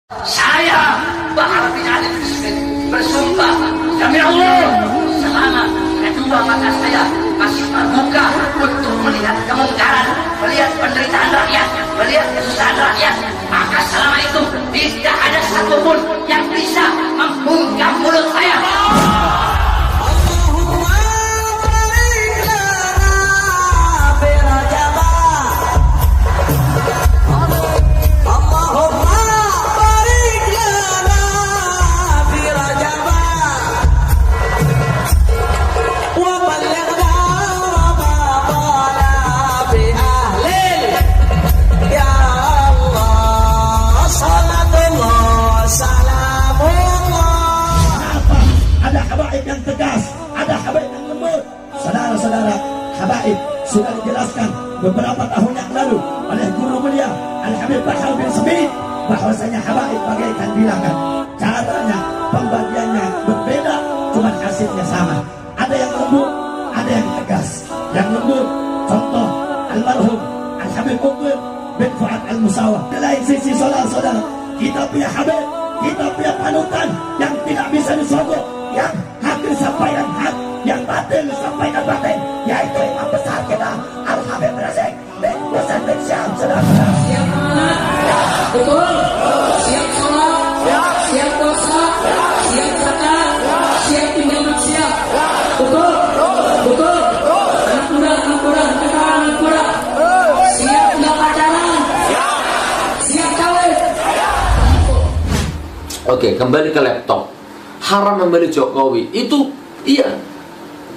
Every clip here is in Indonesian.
Saya Bahar bin Ali bersumpah demi Allah, selama kedua mata saya masih terbuka untuk melihat kemungkaran, melihat penderitaan rakyat, melihat kesusahan rakyat, maka selama itu tidak ada satupun yang bisa membungkam mulut saya. Yang tegas, ada habaib yang lembut. Saudara-saudara, habaib sudah dijelaskan beberapa tahun yang lalu oleh guru mulia Al-Habib Bahar bin Smith bahwasanya habaib bagaikan bilangan. Caranya, pembagiannya berbeda, cuma hasilnya sama. Ada yang lembut, ada yang tegas. Yang lembut, contoh almarhum Al-Habib Mukbil bin Fuad Al-Musawa. Di lain sisi, saudara-saudara, kita punya habib, kita punya panutan yang tidak bisa disogok, yang hak disampaikan hak, yang batin disampaikan batin, yaitu imam besar kita Al-Habib Rizik bin Husain bin Syam. Saudara-saudara, siap sholat, betul, siap sholat, siap puasa, siap zakat, siap pinjaman, siap, betul, betul, anak muda, anak muda, siap nggak pacaran, siap kawin. Oke, kembali ke laptop. Haram memilih Jokowi itu, iya,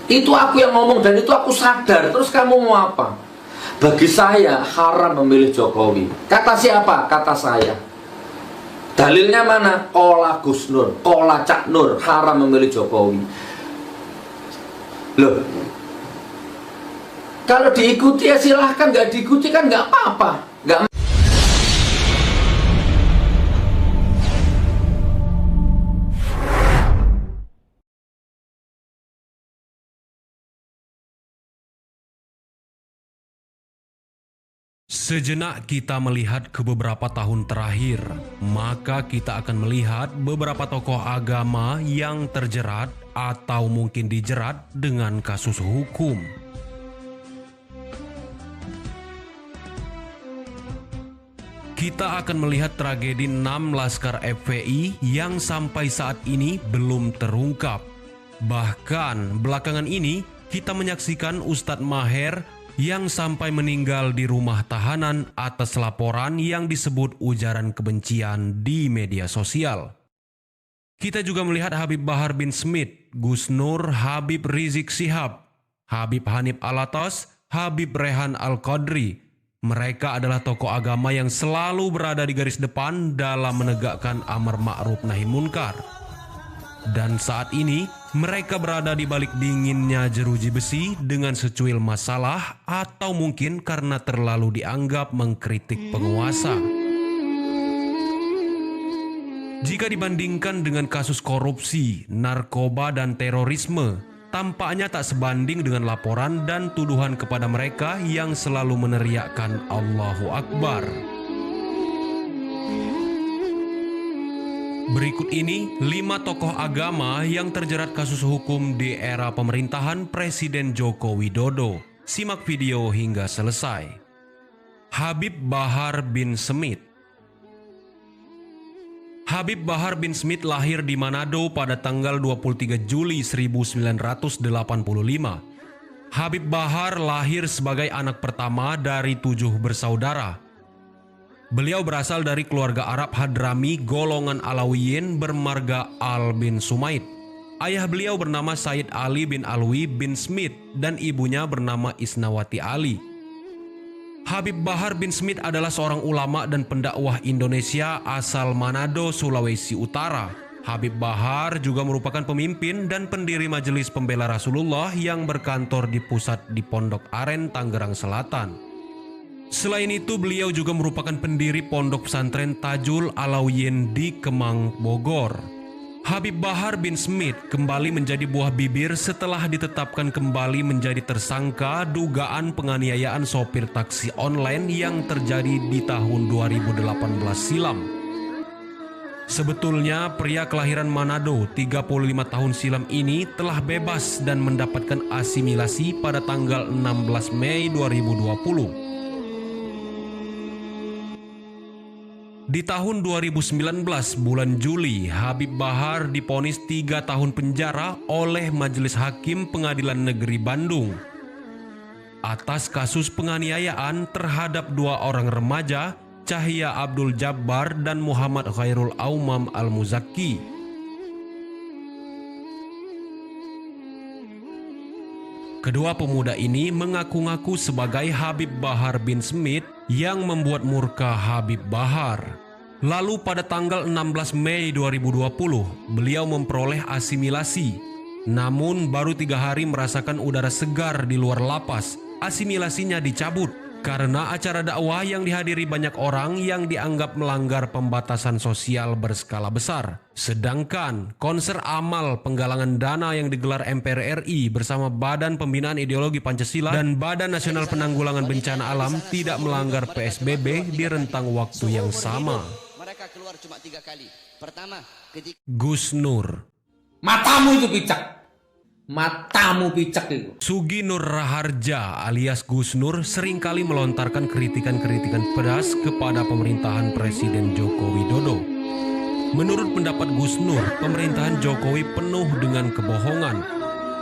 itu aku yang ngomong dan itu aku sadar. Terus kamu mau apa? Bagi saya haram memilih Jokowi. Kata siapa? Kata saya. Dalilnya mana? Kola Gus Nur, kola Cak Nur, haram memilih Jokowi. Loh, kalau diikuti ya silahkan, nggak diikuti kan nggak apa-apa. Nggak. Sejenak kita melihat ke beberapa tahun terakhir, maka kita akan melihat beberapa tokoh agama yang terjerat atau mungkin dijerat dengan kasus hukum. Kita akan melihat tragedi 6 Laskar FPI yang sampai saat ini belum terungkap. Bahkan belakangan ini kita menyaksikan Ustadz Maher yang sampai meninggal di rumah tahanan atas laporan yang disebut ujaran kebencian di media sosial. Kita juga melihat Habib Bahar bin Smith, Gus Nur, Habib Rizik Syihab, Habib Hanif Alatas, Habib Rehan Al-Qadri. Mereka adalah tokoh agama yang selalu berada di garis depan dalam menegakkan amar ma'ruf nahi munkar. Dan saat ini, mereka berada di balik dinginnya jeruji besi dengan secuil masalah atau mungkin karena terlalu dianggap mengkritik penguasa. Jika dibandingkan dengan kasus korupsi, narkoba, dan terorisme, tampaknya tak sebanding dengan laporan dan tuduhan kepada mereka yang selalu meneriakkan Allahu Akbar. Berikut ini 5 tokoh agama yang terjerat kasus hukum di era pemerintahan Presiden Joko Widodo. Simak video hingga selesai. Habib Bahar bin Smith. Habib Bahar bin Smith lahir di Manado pada tanggal 23 Juli 1985. Habib Bahar lahir sebagai anak pertama dari 7 bersaudara. Beliau berasal dari keluarga Arab Hadrami golongan Alawiyin bermarga Al bin Sumaid. Ayah beliau bernama Said Ali bin Alwi bin Smith dan ibunya bernama Isnawati Ali. Habib Bahar bin Smith adalah seorang ulama dan pendakwah Indonesia asal Manado, Sulawesi Utara. Habib Bahar juga merupakan pemimpin dan pendiri Majelis Pembela Rasulullah yang berkantor di pusat di Pondok Aren, Tangerang Selatan. Selain itu, beliau juga merupakan pendiri Pondok Pesantren Tajul Alawiyin di Kemang, Bogor. Habib Bahar bin Smith kembali menjadi buah bibir setelah ditetapkan kembali menjadi tersangka dugaan penganiayaan sopir taksi online yang terjadi di tahun 2018 silam. Sebetulnya pria kelahiran Manado 35 tahun silam ini telah bebas dan mendapatkan asimilasi pada tanggal 16 Mei 2020. Di tahun 2019 bulan Juli, Habib Bahar divonis 3 tahun penjara oleh Majelis Hakim Pengadilan Negeri Bandung atas kasus penganiayaan terhadap 2 orang remaja, Cahya Abdul Jabbar dan Muhammad Khairul Aumam Al-Muzaki. Kedua pemuda ini mengaku-ngaku sebagai Habib Bahar bin Smith yang membuat murka Habib Bahar. Lalu pada tanggal 16 Mei 2020, beliau memperoleh asimilasi. Namun baru 3 hari merasakan udara segar di luar lapas, asimilasinya dicabut karena acara dakwah yang dihadiri banyak orang yang dianggap melanggar pembatasan sosial berskala besar. Sedangkan konser amal penggalangan dana yang digelar MPR RI bersama Badan Pembinaan Ideologi Pancasila dan Badan Nasional Penanggulangan Bencana Alam tidak melanggar PSBB di rentang waktu yang sama. Mereka keluar cuma 3 kali. Pertama, ketika Gus Nur. Matamu itu picak. Matamu picak itu. Sugi Nur Raharja alias Gus Nur seringkali melontarkan kritikan-kritikan pedas kepada pemerintahan Presiden Joko Widodo. Menurut pendapat Gus Nur, pemerintahan Jokowi penuh dengan kebohongan.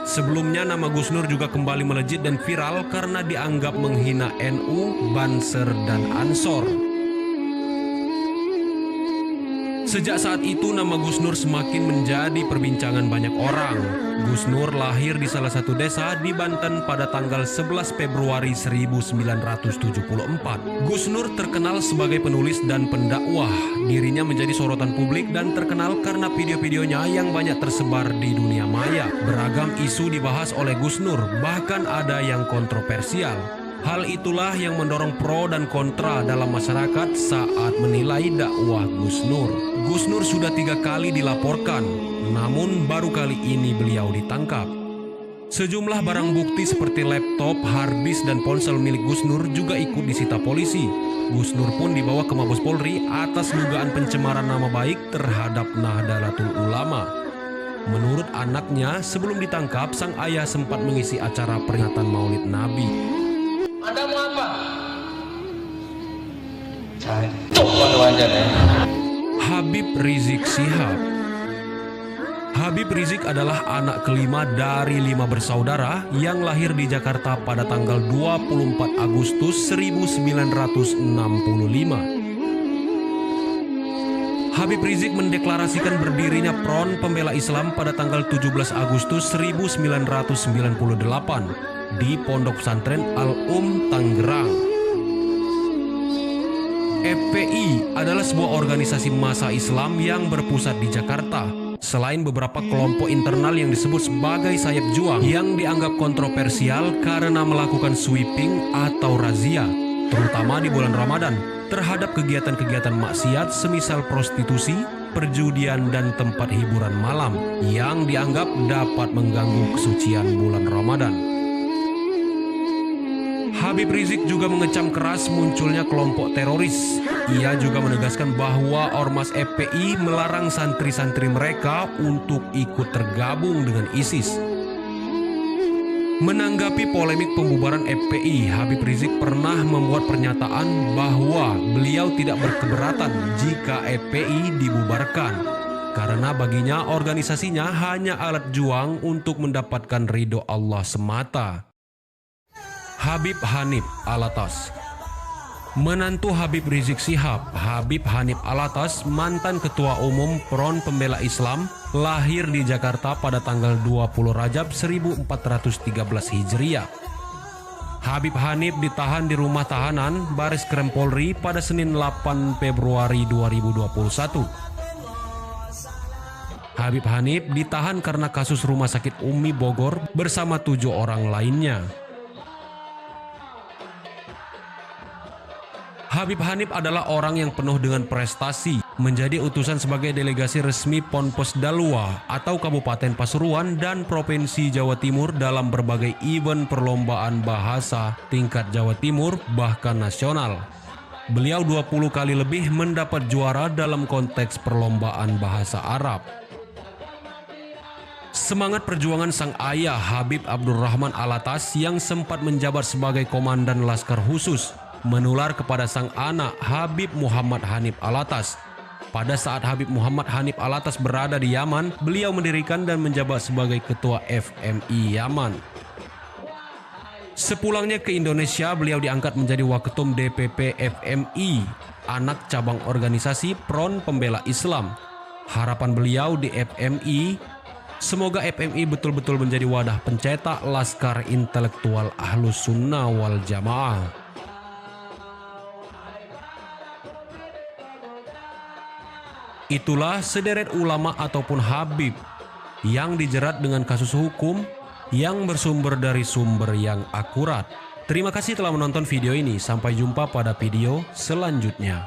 Sebelumnya nama Gus Nur juga kembali melejit dan viral karena dianggap menghina NU, Banser, dan Ansor. Sejak saat itu nama Gus Nur semakin menjadi perbincangan banyak orang. Gus Nur lahir di salah satu desa di Banten pada tanggal 11 Februari 1974. Gus Nur terkenal sebagai penulis dan pendakwah. Dirinya menjadi sorotan publik dan terkenal karena video-videonya yang banyak tersebar di dunia maya. Beragam isu dibahas oleh Gus Nur, bahkan ada yang kontroversial. Hal itulah yang mendorong pro dan kontra dalam masyarakat saat menilai dakwah Gus Nur. Gus Nur sudah 3 kali dilaporkan, namun baru kali ini beliau ditangkap. Sejumlah barang bukti seperti laptop, harddisk, dan ponsel milik Gus Nur juga ikut disita polisi. Gus Nur pun dibawa ke Mabes Polri atas dugaan pencemaran nama baik terhadap Nahdlatul Ulama. Menurut anaknya, sebelum ditangkap, sang ayah sempat mengisi acara peringatan Maulid Nabi. Anda mau apa? Habib Rizik Syihab. Habib Rizik adalah anak kelima dari 5 bersaudara yang lahir di Jakarta pada tanggal 24 Agustus 1965. Habib Rizik mendeklarasikan berdirinya Front Pembela Islam pada tanggal 17 Agustus 1998 di Pondok Pesantren Al-Um, Tangerang. FPI adalah sebuah organisasi massa Islam yang berpusat di Jakarta. Selain beberapa kelompok internal yang disebut sebagai sayap juang yang dianggap kontroversial karena melakukan sweeping atau razia, terutama di bulan Ramadan, terhadap kegiatan-kegiatan maksiat semisal prostitusi, perjudian, dan tempat hiburan malam yang dianggap dapat mengganggu kesucian bulan Ramadan. Habib Rizik juga mengecam keras munculnya kelompok teroris. Ia juga menegaskan bahwa Ormas FPI melarang santri-santri mereka untuk ikut tergabung dengan ISIS. Menanggapi polemik pembubaran FPI, Habib Rizik pernah membuat pernyataan bahwa beliau tidak berkeberatan jika FPI dibubarkan, karena baginya organisasinya hanya alat juang untuk mendapatkan ridho Allah semata. Habib Hanif Alatas. Menantu Habib Rizik Syihab, Habib Hanif Alatas, mantan Ketua Umum Front Pembela Islam, lahir di Jakarta pada tanggal 20 Rajab 1413 Hijriah. Habib Hanif ditahan di rumah tahanan Baris Krim Polri pada Senin 8 Februari 2021. Habib Hanif ditahan karena kasus Rumah Sakit Umi Bogor bersama 7 orang lainnya. Habib Hanif adalah orang yang penuh dengan prestasi, menjadi utusan sebagai delegasi resmi Ponpes Dalua atau Kabupaten Pasuruan dan Provinsi Jawa Timur dalam berbagai event perlombaan bahasa tingkat Jawa Timur bahkan nasional. Beliau 20 kali lebih mendapat juara dalam konteks perlombaan bahasa Arab. Semangat perjuangan sang ayah Habib Abdurrahman Alatas yang sempat menjabat sebagai komandan Laskar Khusus menular kepada sang anak Habib Muhammad Hanif Alatas. Pada saat Habib Muhammad Hanif Alatas berada di Yaman, beliau mendirikan dan menjabat sebagai ketua FMI Yaman. Sepulangnya ke Indonesia, beliau diangkat menjadi Waketum DPP FMI, anak cabang organisasi Front Pembela Islam. Harapan beliau di FMI, semoga FMI betul-betul menjadi wadah pencetak laskar intelektual Ahlus Sunnah wal Jamaah. Itulah sederet ulama ataupun habib yang dijerat dengan kasus hukum yang bersumber dari sumber yang akurat. Terima kasih telah menonton video ini. Sampai jumpa pada video selanjutnya.